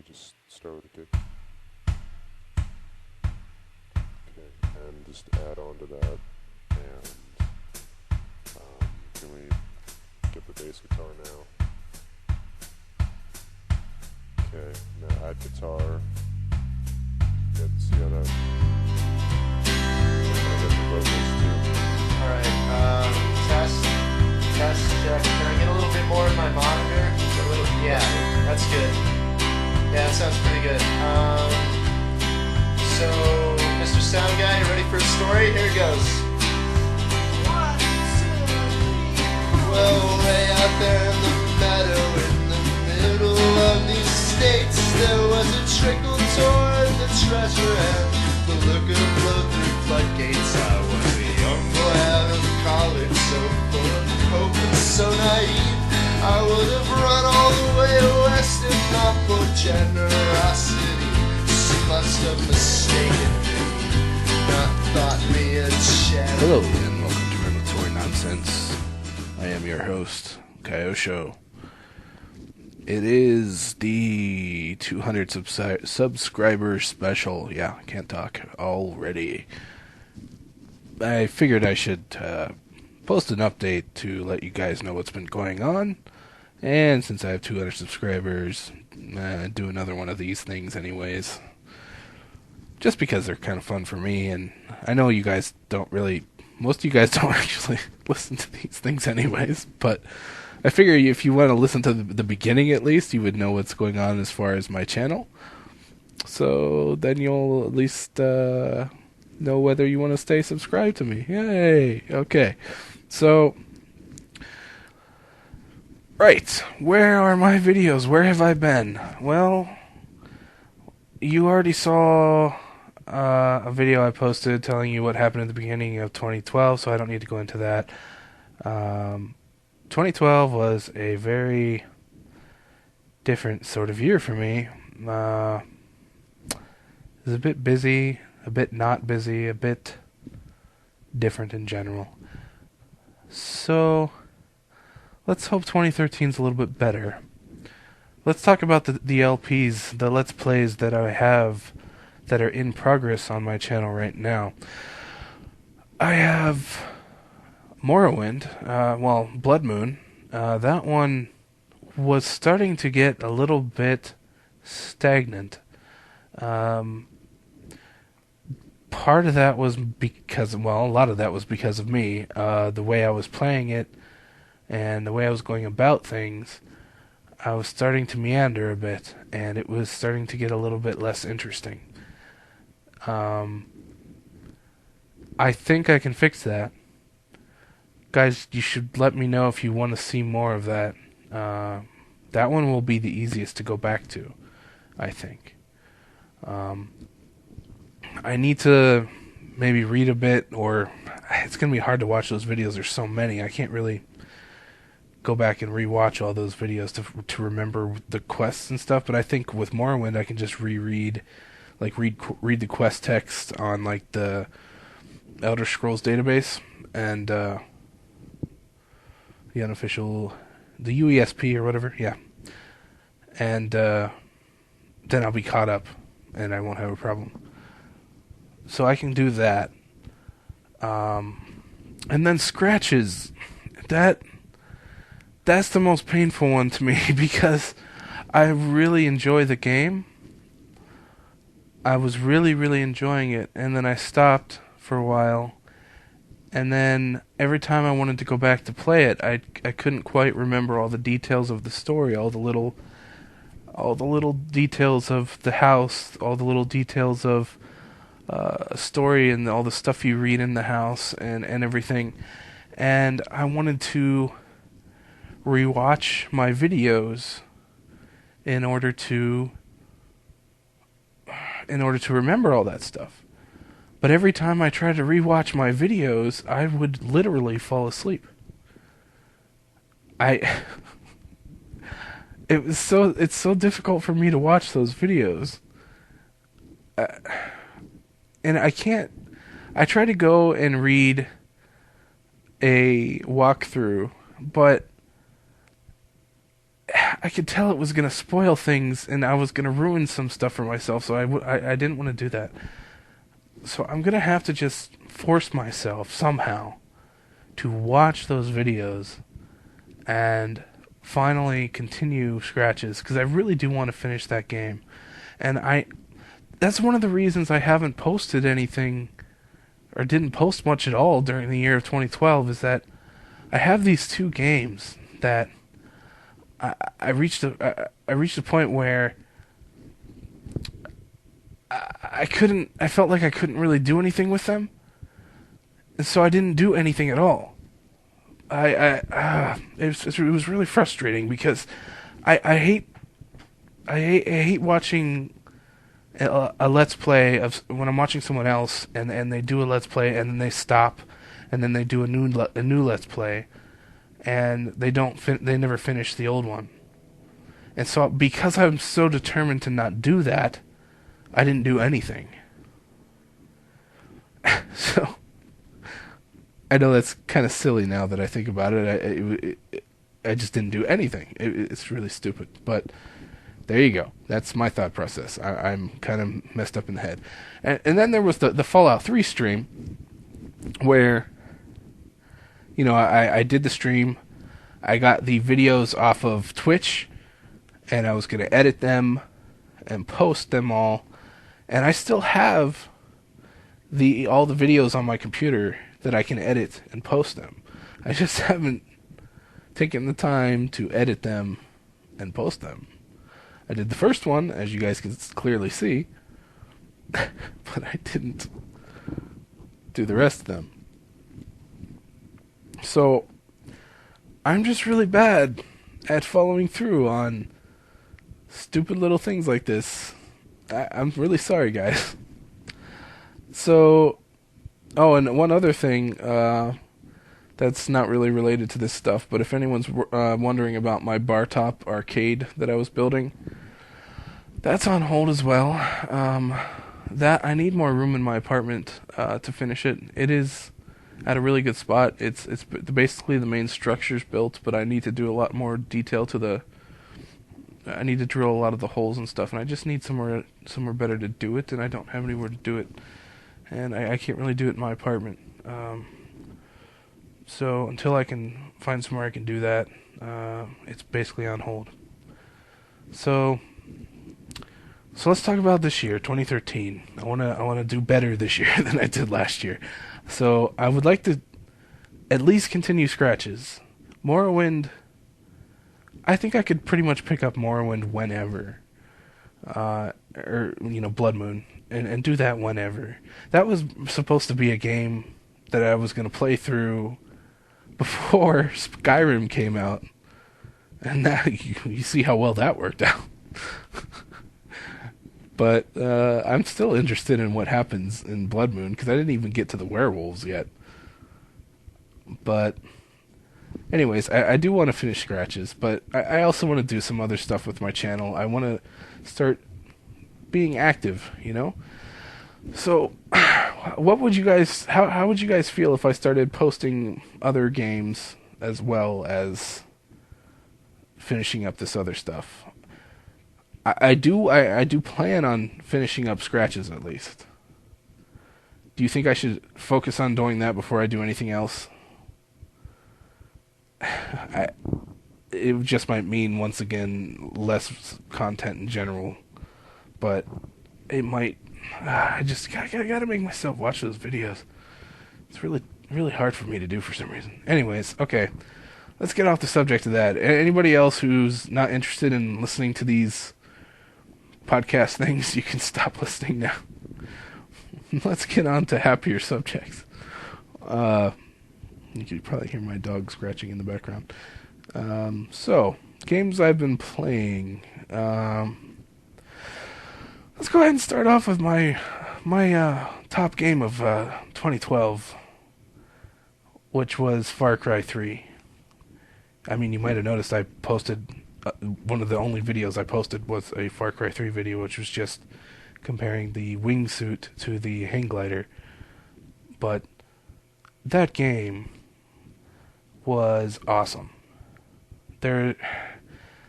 just start with a kick. Okay, and just add on to that. And can we get the bass guitar now? Okay, now add guitar. See how that. I'll get the vocals too. Alright, test, check. Can I get a little bit more of my monitor? Yeah, that's good. Yeah, that sounds pretty good. So, Mr. Sound Guy, you ready for a story? Here it goes. 1, 2, 3. Well, way out there in the meadow, in the middle of these states, there was a trickle toward the treasure, and the looker flowed through floodgates. I was a young boy out of college, so full of hope and so naive. I would have run all the way west if not for generosity. She must have mistaken me, not thought me a shadow. Hello and welcome to Ramblatory Nonsense. I am your host, Kaio Show. It is the 200 subscriber special. Yeah, I can't talk already. I figured I should post an update to let you guys know what's been going on. And since I have 200 subscribers, do another one of these things anyways. Just because they're kind of fun for me, and I know you guys don't really... Most of you guys don't actually listen to these things anyways, but I figure if you want to listen to the beginning at least, you would know what's going on as far as my channel. So then you'll at least know whether you want to stay subscribed to me. Yay! Okay. So... Right, where are my videos? Where have I been? Well, you already saw a video I posted telling you what happened at the beginning of 2012, so I don't need to go into that. 2012 was a very different sort of year for me. It was a bit busy, a bit not busy, a bit different in general. So... let's hope 2013's a little bit better. Let's talk about the LPs, the Let's Plays that I have that are in progress on my channel right now. I have Morrowind, Blood Moon. That one was starting to get a little bit stagnant. Part of that was because, a lot of that was because of me, the way I was playing it, and the way I was going about things. I was starting to meander a bit, and it was starting to get a little bit less interesting. I think I can fix that. Guys, you should let me know if you want to see more of that. That one will be the easiest to go back to, I think. I need to maybe read a bit, or it's going to be hard to watch those videos. There's so many. I can't really go back and rewatch all those videos to remember the quests and stuff, but I think with Morrowind I can just read the quest text on like the Elder Scrolls database and the unofficial, the UESP or whatever, yeah. And then I'll be caught up and I won't have a problem. So I can do that. And then scratches, that's the most painful one to me because I really enjoy the game. I was really, really enjoying it, and then I stopped for a while, and then every time I wanted to go back to play it, I couldn't quite remember all the details of the story, all the little details of the house, all the little details of a story and all the stuff you read in the house and everything. And I wanted to rewatch my videos in order to remember all that stuff. But every time I tried to rewatch my videos, I would literally fall asleep. It's so difficult for me to watch those videos. And I try to go and read a walkthrough, but I could tell it was going to spoil things, and I was going to ruin some stuff for myself, so I didn't want to do that. So I'm going to have to just force myself somehow to watch those videos and finally continue Scratches, because I really do want to finish that game. And that's one of the reasons I haven't posted anything, or didn't post much at all during the year of 2012, is that I have these two games that I reached a point where I felt like I couldn't really do anything with them, and so I didn't do anything at all. It was really frustrating, because I hate watching a let's play of when I'm watching someone else and they do a let's play and then they stop and then they do a new let's play and they never finish the old one. And so because I'm so determined to not do that, I didn't do anything. So I know that's kind of silly now that I think about it. I just didn't do anything. It's really stupid, but there you go. That's my thought process. I'm kind of messed up in the head. And then there was the Fallout 3 stream where, I did the stream. I got the videos off of Twitch, and I was going to edit them and post them all. And I still have all the videos on my computer that I can edit and post them. I just haven't taken the time to edit them and post them. I did the first one, as you guys can clearly see, but I didn't do the rest of them. So, I'm just really bad at following through on stupid little things like this. I'm really sorry, guys. So, and one other thing that's not really related to this stuff, but if anyone's wondering about my bar top arcade that I was building, that's on hold as well. That I need more room in my apartment to finish it. It is at a really good spot. It's basically the main structure's built, but I need to do a lot more detail to I need to drill a lot of the holes and stuff, and I just need somewhere better to do it, and I don't have anywhere to do it, and I can't really do it in my apartment. So until I can find somewhere I can do that, it's basically on hold. So let's talk about this year, 2013. I wanna do better this year than I did last year. So I would like to at least continue Scratches. Morrowind, I think I could pretty much pick up Morrowind whenever, or Blood Moon, and do that whenever. That was supposed to be a game that I was gonna play through before Skyrim came out, and now you see how well that worked out. But I'm still interested in what happens in Blood Moon, because I didn't even get to the werewolves yet. But anyways, I do want to finish Scratches, but I also want to do some other stuff with my channel. I want to start being active, So, what would you guys? How would you guys feel if I started posting other games as well as finishing up this other stuff? I do plan on finishing up Scratches at least. Do you think I should focus on doing that before I do anything else? It just might mean, once again, less content in general, but it might. I gotta make myself watch those videos. It's really, really hard for me to do for some reason. Anyways, okay, let's get off the subject of that. Anybody else who's not interested in listening to these podcast things, you can stop listening now. Let's get on to happier subjects. You can probably hear my dog scratching in the background. So, games I've been playing. Let's go ahead and start off with my top game of 2012, which was Far Cry 3. I mean, you might have noticed I posted, one of the only videos I posted was a Far Cry 3 video, which was just comparing the wingsuit to the hang glider. But that game was awesome.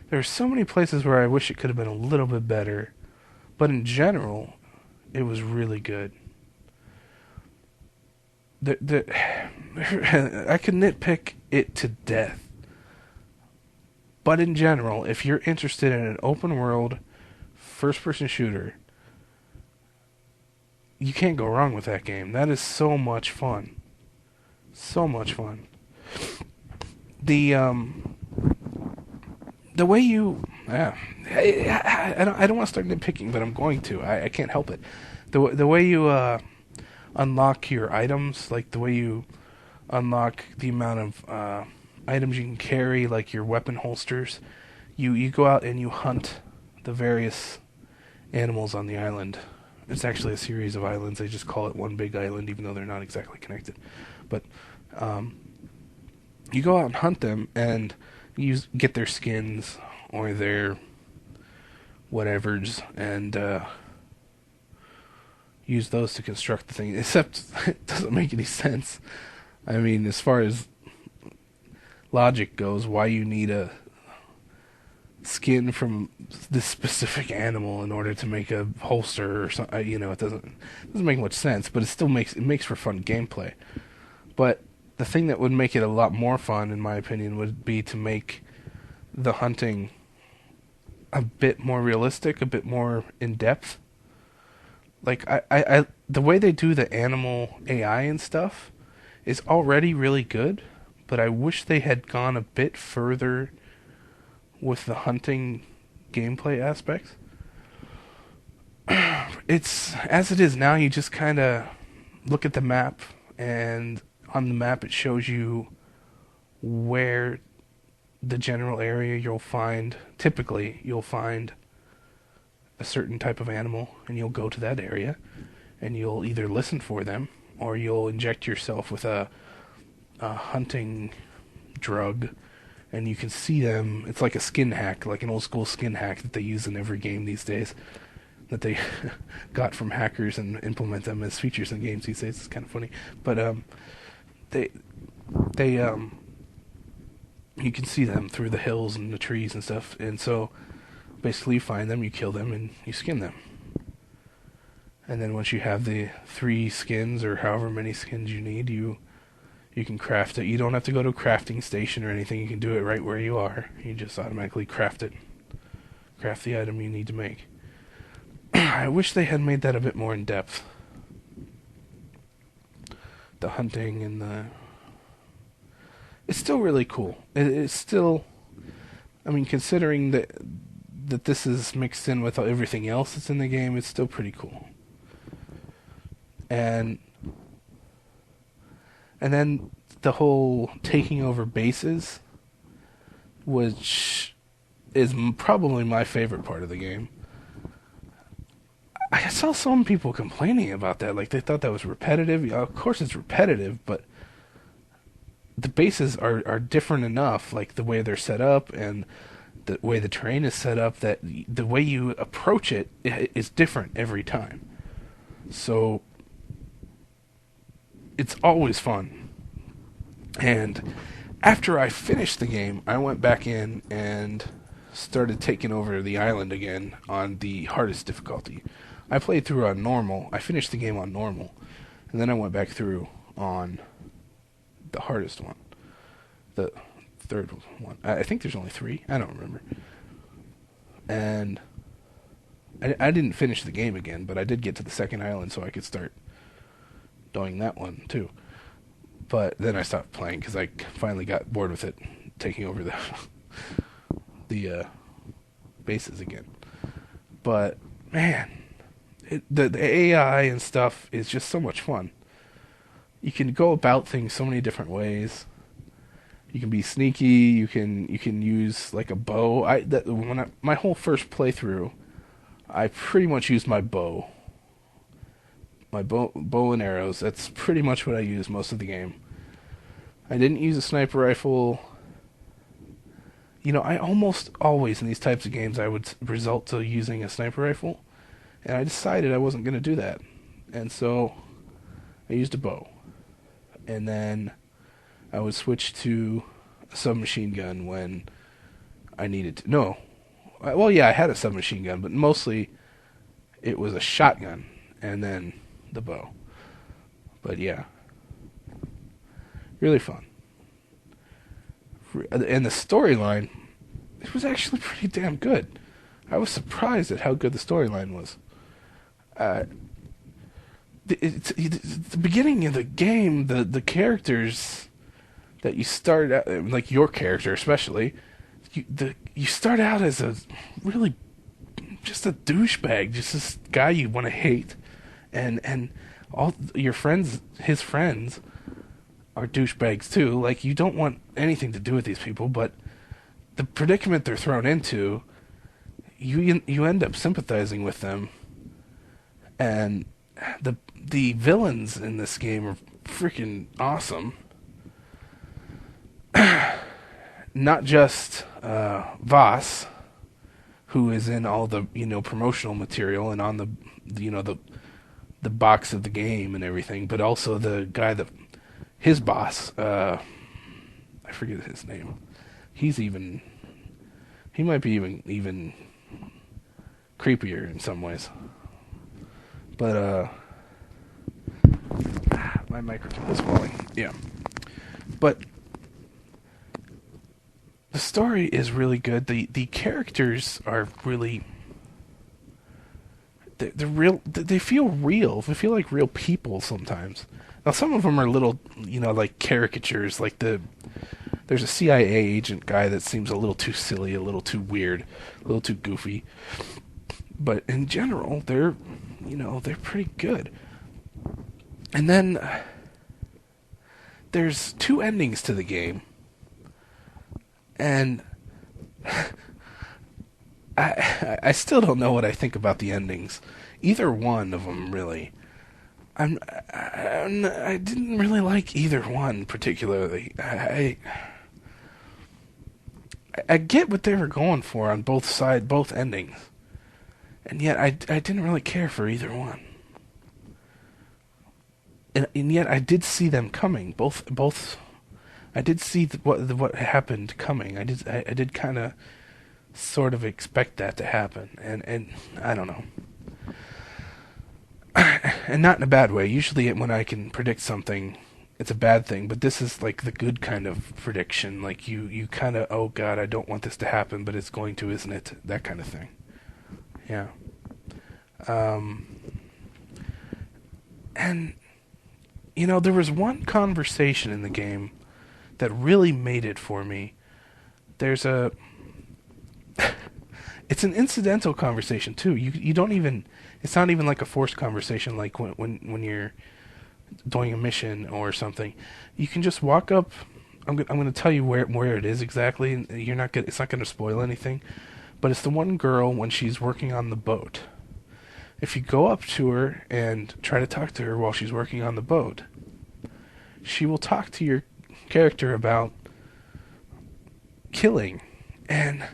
There are so many places where I wish it could have been a little bit better, but in general, it was really good. I could nitpick it to death, but in general, if you're interested in an open world, first-person shooter, you can't go wrong with that game. That is so much fun. So much fun. The way you... I don't want to start nitpicking, but I'm going to. I can't help it. The way you unlock your items, like the way you unlock the amount of items you can carry, like your weapon holsters, you go out and you hunt the various animals on the island. It's actually a series of islands. They just call it one big island, even though they're not exactly connected. But you go out and hunt them, and you get their skins or their whatevers, and use those to construct the thing. Except it doesn't make any sense. I mean, as far as logic goes, why you need a skin from this specific animal in order to make a holster or something, it doesn't make much sense, but it makes for fun gameplay. But the thing that would make it a lot more fun, in my opinion, would be to make the hunting a bit more realistic, a bit more in depth. Like I the way they do the animal AI and stuff is already really good, but I wish they had gone a bit further with the hunting gameplay aspects. It's, as it is now, you just kind of look at the map, and on the map it shows you where the general area typically you'll find a certain type of animal, and you'll go to that area, and you'll either listen for them, or you'll inject yourself with a hunting drug, and you can see them. It's like a skin hack, like an old school skin hack that they use in every game these days, that they got from hackers and implement them as features in games these days. It's kind of funny, but you can see them through the hills and the trees and stuff, and so basically you find them, you kill them, and you skin them. And then once you have the 3 skins, or however many skins you need, you can craft it. You don't have to go to a crafting station or anything. You can do it right where you are. You just automatically craft it. Craft the item you need to make. I wish they had made that a bit more in depth. The hunting and the... It's still really cool. It's still... I mean, considering that this is mixed in with everything else that's in the game, it's still pretty cool. And then the whole taking over bases, which is probably my favorite part of the game. I saw some people complaining about that, like they thought that was repetitive. Yeah, of course it's repetitive, but the bases are different enough, like the way they're set up and the way the terrain is set up, that the way you approach it is different every time. So it's always fun. And after I finished the game, I went back in and started taking over the island again on the hardest difficulty. I played through on normal. I finished the game on normal. And then I went back through on the hardest one. The third one. I think there's only 3. I don't remember. And I didn't finish the game again, but I did get to the second island so I could start doing that one too. But then I stopped playing because I finally got bored with it, taking over the bases again. But man, the AI and stuff is just so much fun. You can go about things so many different ways. You can be sneaky. You can use like a bow. My whole first playthrough, I pretty much used my bow. My bow and arrows. That's pretty much what I used most of the game. I didn't use a sniper rifle. I almost always in these types of games I would resort to using a sniper rifle, and I decided I wasn't going to do that, and so I used a bow, and then I would switch to a submachine gun when I needed to. No. Well, yeah, I had a submachine gun, but mostly it was a shotgun and then the bow. But yeah. Really fun. And the storyline, it was actually pretty damn good. I was surprised at how good the storyline was. The beginning of the game, the characters that you start out, like your character especially, you start out as a really just a douchebag, just this guy you want to hate, and all your friends, his friends, are douchebags too. Like, you don't want anything to do with these people, but the predicament they're thrown into, you end up sympathizing with them, and the villains in this game are freaking awesome. Not just Voss, who is in all the promotional material and on the box of the game and everything, but also the guy that his boss. I forget his name. He might be even creepier in some ways. But my microphone is falling. Yeah, but the story is really good. The characters are really they're real. They feel real. They feel like real people sometimes. Now some of them are little, like caricatures. Like there's a CIA agent guy that seems a little too silly, a little too weird, a little too goofy. But in general, they're pretty good. And then there's 2 endings to the game. And I still don't know what I think about the endings. Either one of them, really. I didn't really like either one particularly. I get what they were going for on both endings. And yet I didn't really care for either one. And yet I did see them coming. Both I did see what happened coming. I did kind of sort of expect that to happen. And I don't know. And not in a bad way. Usually when I can predict something, it's a bad thing, but this is like the good kind of prediction. Like you kind of, oh God, I don't want this to happen, but it's going to, isn't it? That kind of thing. Yeah. And there was one conversation in the game that really made it for me. It's an incidental conversation too. You don't even, it's not even like a forced conversation like when you're doing a mission or something. You can just walk up. I'm going to tell you where it is exactly. It's not going to spoil anything, but it's the one girl when she's working on the boat. If you go up to her and try to talk to her while she's working on the boat, she will talk to your character about killing. And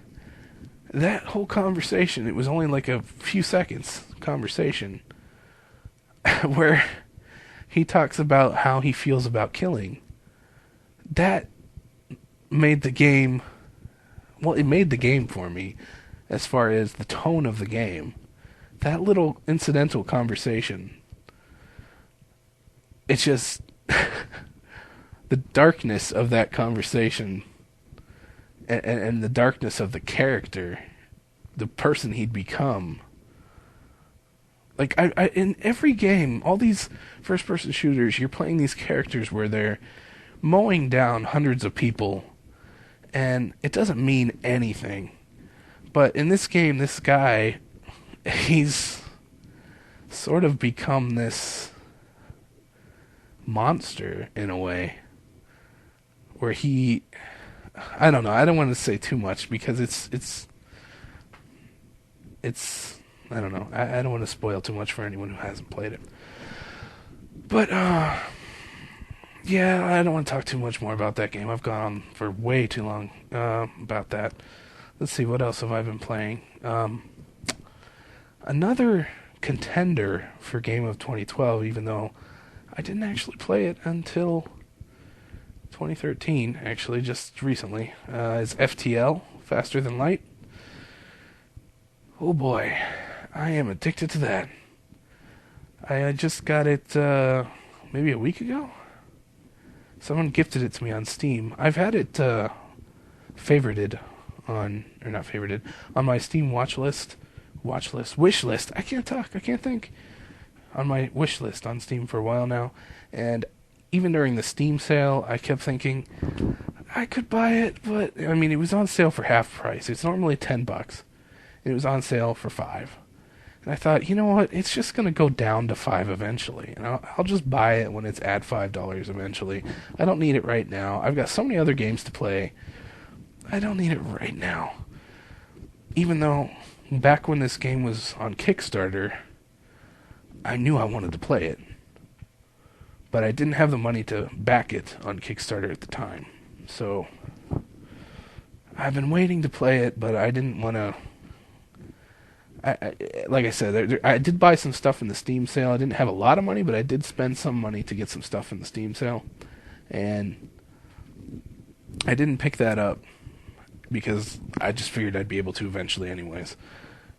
that whole conversation, it was only like a few seconds conversation, where he talks about how he feels about killing. That made the game, it made the game for me as far as the tone of the game. That little incidental conversation, it's just the darkness of that conversation and the darkness of the character, the person he'd become. Like, I in every game, all these first-person shooters, you're playing these characters where they're mowing down hundreds of people, and it doesn't mean anything. But in this game, this guy, he's sort of become this monster in a way, where I don't know, I don't want to say too much because it's I don't know, I don't want to spoil too much for anyone who hasn't played it. But yeah, I don't want to talk too much more about that game. I've gone on for way too long about that. Let's see, what else have I been playing? Another contender for Game of 2012, even though I didn't actually play it until 2013, actually, just recently, is FTL, faster than light. Oh boy, I am addicted to that. I just got it maybe a week ago. Someone gifted it to me on Steam. I've had it favorited on, or not favorited, on my Steam wish list. I can't talk, I can't think. On my wish list on Steam for a while now. And even during the Steam sale, I kept thinking, I could buy it, but, I mean, it was on sale for half price. It's normally $10. It was on sale for $5. And I thought, you know what, it's just going to go down to $5 eventually. And I'll just buy it when it's at $5 eventually. I don't need it right now. I've got so many other games to play. I don't need it right now. Even though, back when this game was on Kickstarter, I knew I wanted to play it. But I didn't have the money to back it on Kickstarter at the time. So, I've been waiting to play it, but I didn't want to... like I said, I did buy some stuff in the Steam sale. I didn't have a lot of money, but I did spend some money to get some stuff in the Steam sale. And I didn't pick that up because I just figured I'd be able to eventually anyways.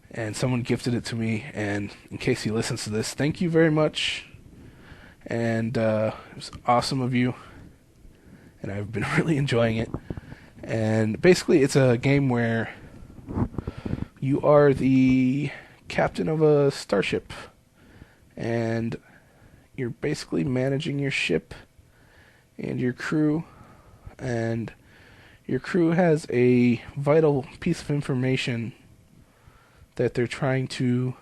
And someone gifted it to me, and in case he listens to this, thank you very much. And it was awesome of you. And I've been really enjoying it. And basically it's a game where you are the captain of a starship, and you're basically managing your ship and your crew, and your crew has a vital piece of information that they're trying to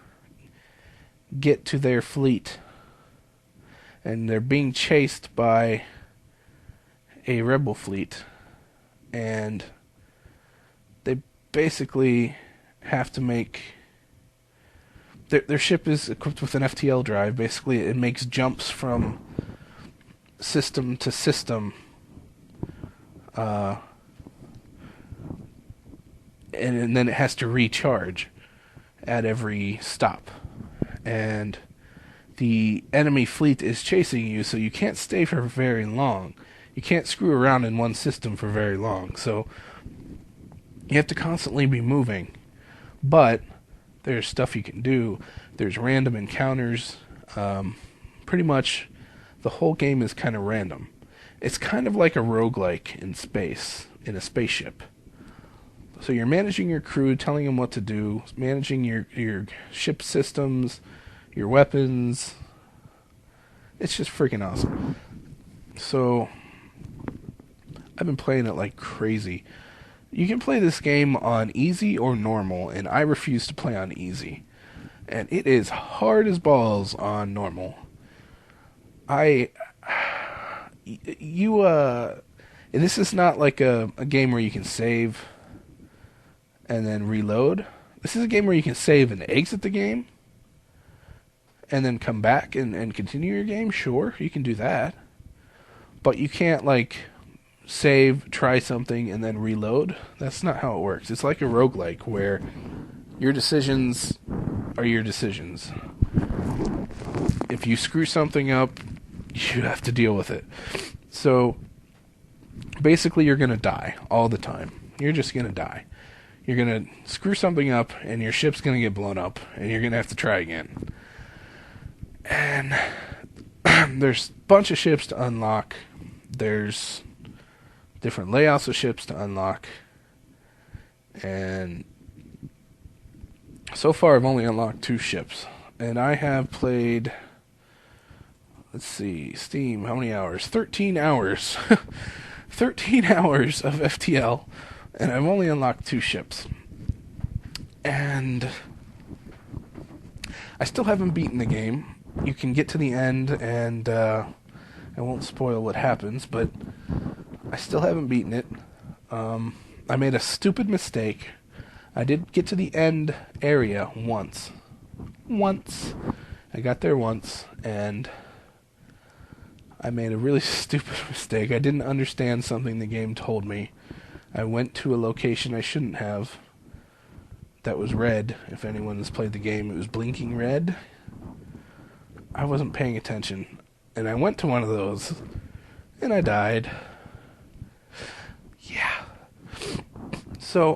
get to their fleet, and they're being chased by a rebel fleet, and they basically have to make... Their ship is equipped with an FTL drive. Basically, it makes jumps from system to system, and then it has to recharge at every stop. And the enemy fleet is chasing you, so you can't stay for very long. You can't screw around in one system for very long. So you have to constantly be moving. But there's stuff you can do. There's random encounters. Pretty much the whole game is kind of random. It's kind of like a roguelike in space, in a spaceship. So you're managing your crew, telling them what to do, managing your ship systems, your weapons. It's just freaking awesome. So I've been playing it like crazy. You can play this game on easy or normal, and I refuse to play on easy. And it is hard as balls on normal. This is not like a game where you can save and then reload. This is a game where you can save and exit the game and then come back and continue your game. Sure, you can do that. But you can't, like, save, try something, and then reload. That's not how it works. It's like a roguelike where your decisions are your decisions. If you screw something up, you have to deal with it. So basically you're going to die all the time. You're just going to die. You're going to screw something up, and your ship's going to get blown up, and you're going to have to try again. And there's a bunch of ships to unlock. There's different layouts of ships to unlock. And so far I've only unlocked 2 ships. And I have played, let's see, Steam, how many hours? 13 hours. 13 hours of FTL. And I've only unlocked 2 ships. And I still haven't beaten the game. You can get to the end, and I won't spoil what happens, but I still haven't beaten it. I made a stupid mistake. I did get to the end area once. I got there once, and I made a really stupid mistake. I didn't understand something the game told me. I went to a location I shouldn't have. That was red. If anyone has played the game, it was blinking red. I wasn't paying attention, and I went to one of those, and I died. Yeah. So,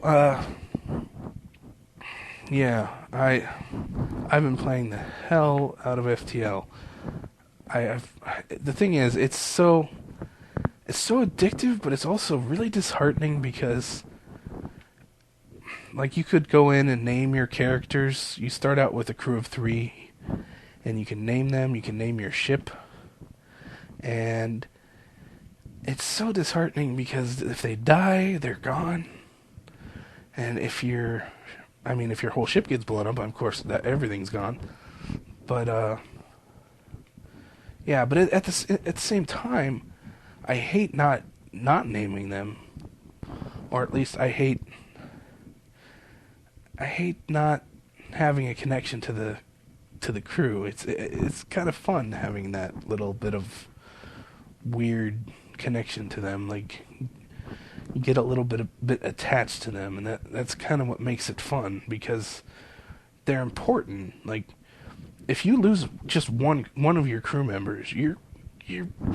yeah, I've been playing the hell out of FTL. The thing is, it's so addictive, but it's also really disheartening because, like, you could go in and name your characters. You start out with a crew of 3, and you can name them. You can name your ship, and it's so disheartening because if they die, they're gone. And if your whole ship gets blown up, of course, that everything's gone. But yeah. But at the same time, I hate not naming them, or at least I hate not having a connection to the crew. It's kind of fun having that little bit of weird connection to them. Like, you get a little bit attached to them, and that's kind of what makes it fun, because they're important. Like, if you lose just one of your crew members, you're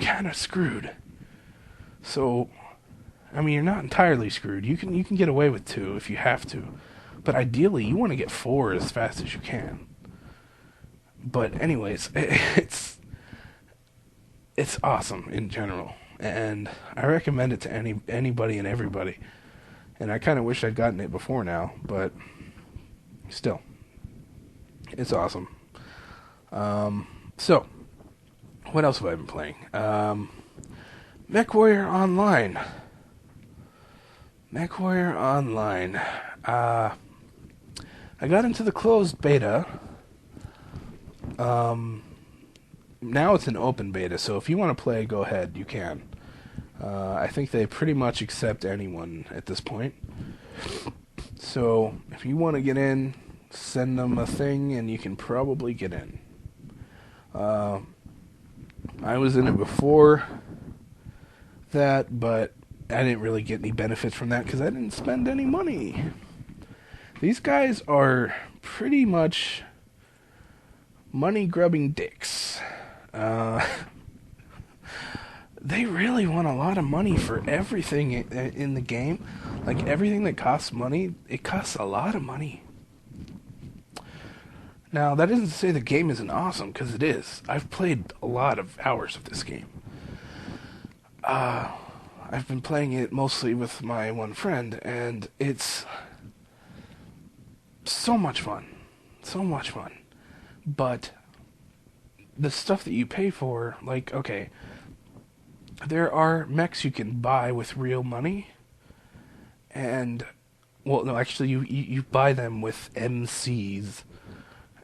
kind of screwed. So, I mean, you're not entirely screwed. You can get away with 2 if you have to, but ideally you want to get 4 as fast as you can. But anyways, it's awesome in general. And I recommend it to anybody and everybody. And I kind of wish I'd gotten it before now, but still, it's awesome. So, what else have I been playing? MechWarrior Online. MechWarrior Online. I got into the closed beta. Now it's an open beta, so if you want to play, go ahead, you can. I think they pretty much accept anyone at this point. So, if you want to get in, send them a thing, and you can probably get in. I was in it before that, but I didn't really get any benefits from that because I didn't spend any money. These guys are pretty much money-grubbing dicks. They really want a lot of money for everything in the game. Like, everything that costs money, it costs a lot of money. Now, that isn't to say the game isn't awesome, because it is. I've played a lot of hours of this game. I've been playing it mostly with my one friend, and it's so much fun. So much fun. But the stuff that you pay for, like, okay, there are mechs you can buy with real money, and, well, no, actually, you buy them with MCs,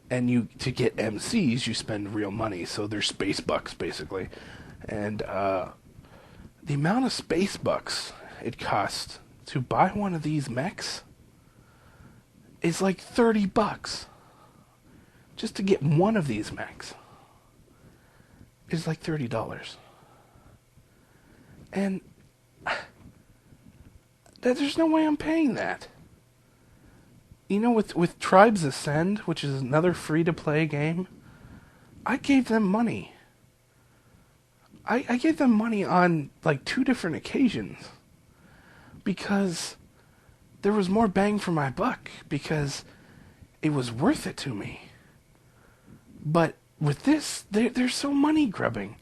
and to get MCs, you spend real money, so they're space bucks, basically. And the amount of space bucks it costs to buy one of these mechs is like $30. Just to get one of these mechs is like $30. And there's no way I'm paying that. You know, with Tribes Ascend, which is another free-to-play game, I gave them money. I gave them money on, like, 2 different occasions. Because there was more bang for my buck. Because it was worth it to me. But with this, they're so money-grubbing.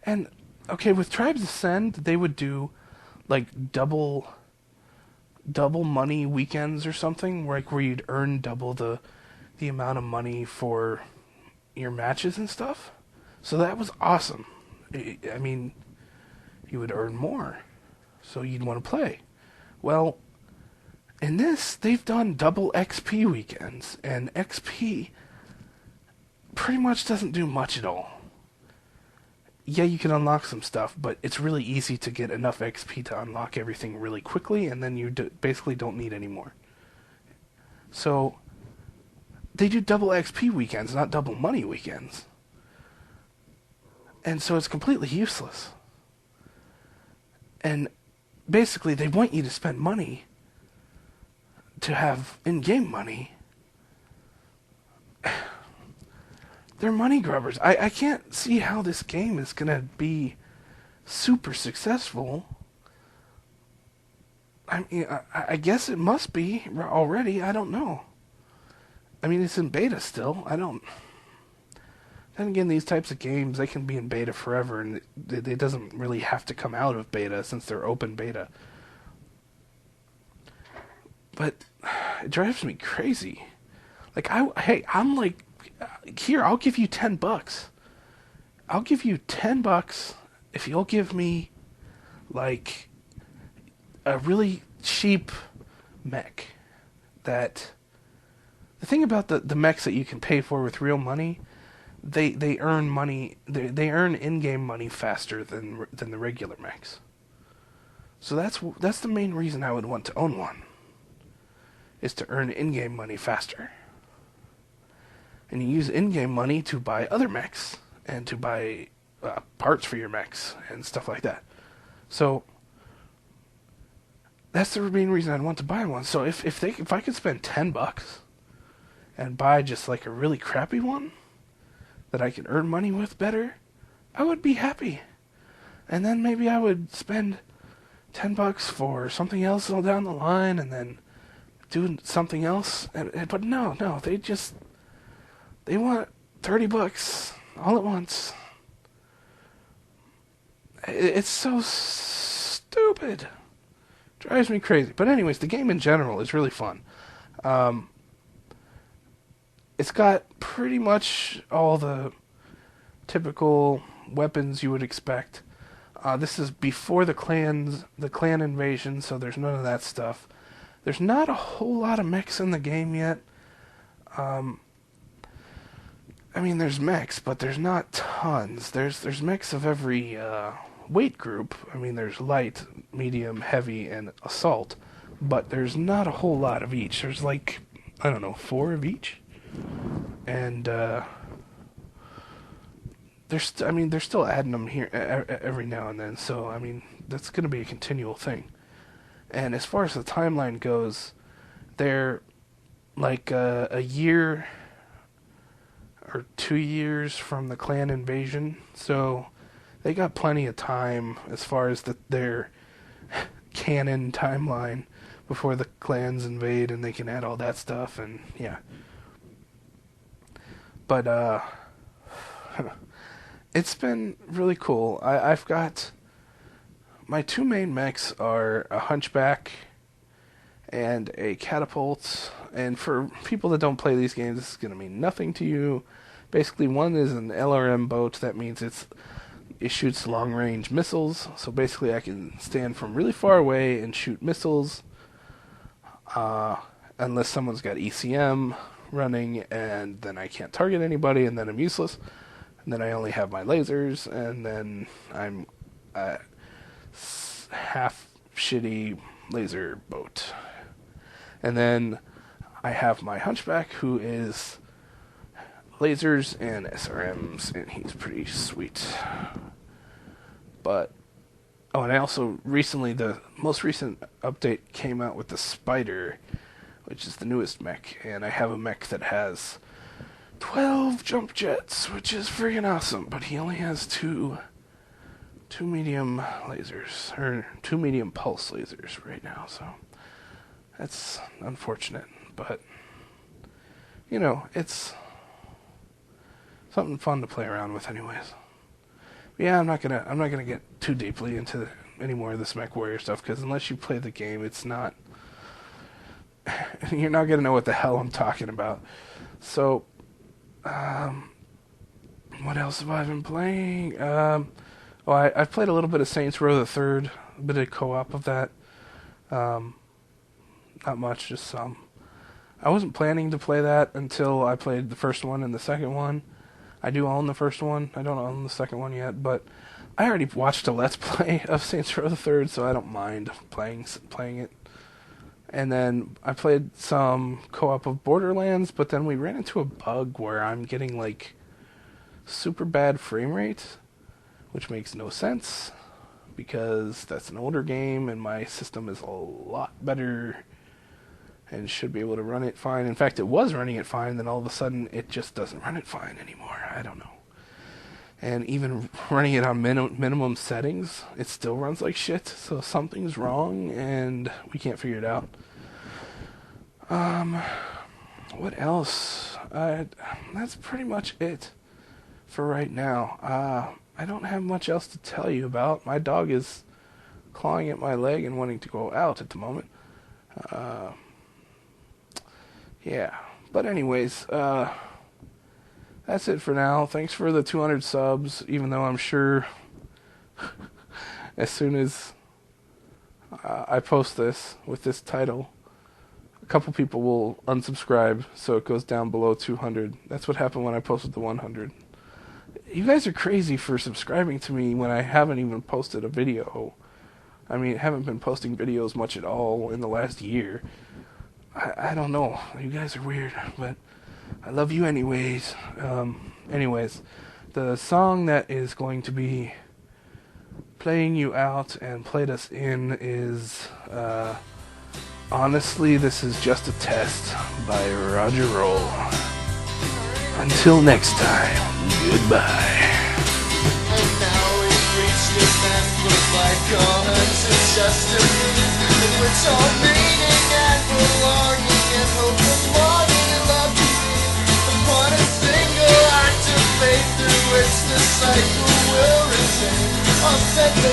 And, okay, with Tribes Ascend, they would do, like, double money weekends or something, like where you'd earn double the amount of money for your matches and stuff. So that was awesome. I mean, you would earn more, so you'd want to play. Well, in this, they've done double XP weekends, and XP pretty much doesn't do much at all. Yeah, you can unlock some stuff, but it's really easy to get enough XP to unlock everything really quickly, and then you basically don't need any more. So, they do double XP weekends, not double money weekends. And so it's completely useless. And basically, they want you to spend money to have in-game money. They're money grubbers. I can't see how this game is going to be super successful I mean, I guess it must be already. I don't know. I mean, it's in beta still. I don't. Then again, these types of games, they can be in beta forever, and it doesn't really have to come out of beta since they're open beta. But it drives me crazy. Like, I'm like, here, I'll give you $10. I'll give you $10 if you'll give me, like, a really cheap mech. That, the thing about the mechs that you can pay for with real money, they earn money, they earn in-game money faster than the regular mechs. So that's the main reason I would want to own one, is to earn in-game money faster. And you use in-game money to buy other mechs, and to buy parts for your mechs, and stuff like that. So, that's the main reason I'd want to buy one. So if I could spend $10 and buy just like a really crappy one that I can earn money with better, I would be happy. And then maybe I would spend $10 for something else all down the line, and then do something else. But no, they want $30 all at once. It's so stupid. Drives me crazy. But anyways, the game in general is really fun. It's got pretty much all the typical weapons you would expect. This is before the clan invasion, so there's none of that stuff. There's not a whole lot of mechs in the game yet. I mean, there's mechs, but there's not tons. There's mechs of every weight group. I mean, there's light, medium, heavy, and assault. But there's not a whole lot of each. There's like, I don't know, 4 of each. And they're still adding them here every now and then. So I mean, that's going to be a continual thing. And as far as the timeline goes, they're like a year or 2 years from the clan invasion. So they got plenty of time as far as their canon timeline before the clans invade, and they can add all that stuff. And yeah. But it's been really cool. I've got my 2 main mechs are a hunchback and a catapult. And for people that don't play these games, this is going to mean nothing to you. Basically, one is an LRM boat. That means it shoots long-range missiles. So basically, I can stand from really far away and shoot missiles, unless someone's got ECM running, and then I can't target anybody, and then I'm useless. And then I only have my lasers, and then I'm a half shitty laser boat. And then I have my hunchback, who is lasers and SRMs, and he's pretty sweet. But and I also the most recent update came out with the Spider, which is the newest mech, and I have a mech that has 12 jump jets, which is friggin' awesome, but he only has two medium lasers, or 2 medium pulse lasers right now, so that's unfortunate, but you know, it's something fun to play around with anyways. But yeah, I'm not gonna get too deeply into any more of this MechWarrior stuff, because unless you play the game, it's not, you're not gonna know what the hell I'm talking about. So, what else have I been playing? I've played a little bit of Saints Row the Third, a bit of co-op of that. Not much, just some. I wasn't planning to play that until I played the first one and the second one. I do own the first one. I don't own the second one yet, but I already watched a Let's Play of Saints Row the Third, so I don't mind playing it. And then I played some co-op of Borderlands, but then we ran into a bug where I'm getting like super bad frame rate, which makes no sense because that's an older game and my system is a lot better and should be able to run it fine. In fact, it was running it fine, then all of a sudden it just doesn't run it fine anymore. I don't know. And even running it on minimum settings, it still runs like shit. So something's wrong, and we can't figure it out. What else? That's pretty much it for right now. I don't have much else to tell you about. My dog is clawing at my leg and wanting to go out at the moment. Yeah. But anyways, that's it for now. Thanks for the 200 subs, even though I'm sure as soon as I post this with this title, a couple people will unsubscribe, so it goes down below 200. That's what happened when I posted the 100. You guys are crazy for subscribing to me when I haven't even posted a video. I mean, I haven't been posting videos much at all in the last year. I don't know. You guys are weird, but I love you anyways. Anyways, the song that is going to be playing you out and played us in is Honestly, This Is Just a Test by Roger Roll. Until next time, goodbye. And now we've reached this end, look like all hands is just a meaning in which all meaning and belonging and hope and longing and love to be upon a single act of faith through which the cycle will retain. I'll set the